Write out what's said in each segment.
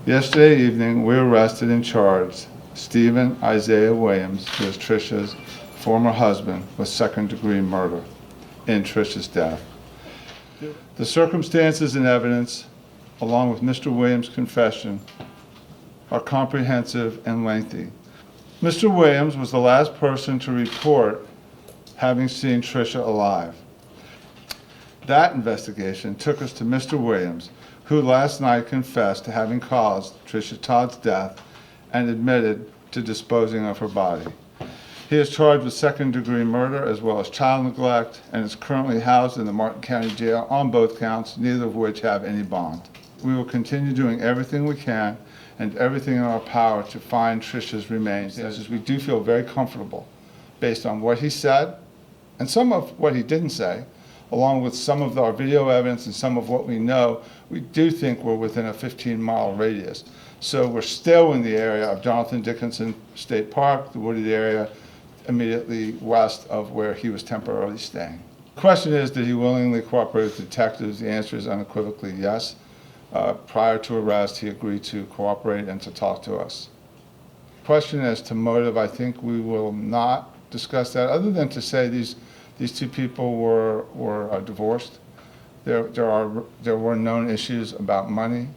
Yesterday evening, we arrested and charged Stephen Isaiah Williams, who is Tricia's former husband, with second-degree murder in Tricia's death. The circumstances and evidence, along with Mr. Williams' confession, are comprehensive and lengthy. Mr. Williams was the last person to report having seen Tricia alive. That investigation took us to Mr. Williams, who last night confessed to having caused Tricia Todd's death and admitted to disposing of her body. He is charged with second-degree murder as well as child neglect and is currently housed in the Martin County Jail on both counts, neither of which have any bond. We will continue doing everything we can and everything in our power to find Tricia's remains, as we do feel very comfortable based on what he said and some of what he didn't say, along with some of our video evidence and some of what we know. We do think we're within a 15-mile radius. So we're still in the area of Jonathan Dickinson State Park, the wooded area immediately west of where he was temporarily staying. The question is, did he willingly cooperate with detectives? The answer is unequivocally yes. Prior to arrest, he agreed to cooperate and to talk to us. Question as to motive, I think we will not discuss that, other than to say these two people were divorced. There were known issues about money.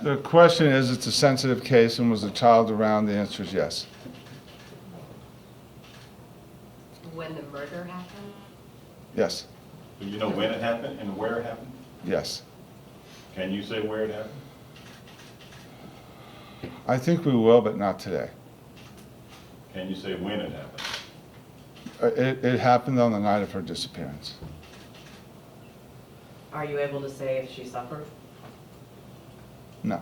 The question is, it's a sensitive case, and was the child around? The answer is yes. When the murder happened? Yes. Do you know when it happened and where it happened? Yes. Can you say where it happened? I think we will, but not today. Can you say when it happened? It happened on the night of her disappearance. Are you able to say if she suffered? No.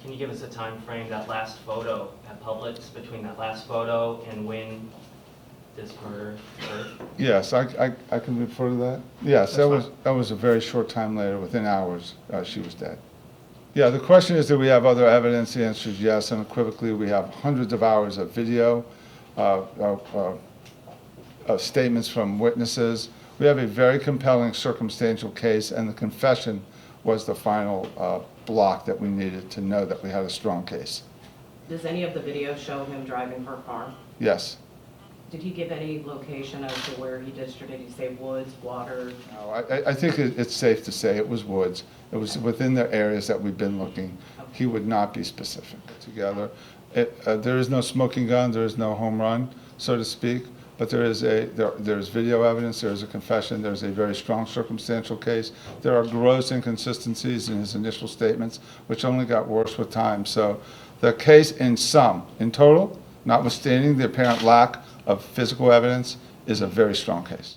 Can you give us a time frame, that last photo at Publix, between that last photo and when this murder occurred? Yes, I can refer to that. Yes, that was a very short time later, within hours, she was dead. Yeah, the question is, do we have other evidence? The answer is yes. Unequivocally, we have hundreds of hours of video, statements from witnesses. We have a very compelling circumstantial case, and the confession was the final block that we needed to know that we had a strong case. Does any of the video show him driving her car? Yes. Did he give any location as to where he distributed? Did he say woods, water? No, I think it's safe to say it was woods. It was within the areas that we've been looking. Okay. He would not be specific. Together, there is no smoking gun, there is no home run, so to speak, but there is video evidence, there is a confession, there is a very strong circumstantial case. There are gross inconsistencies in his initial statements, which only got worse with time. So the case in total, notwithstanding the apparent lack of physical evidence, is a very strong case.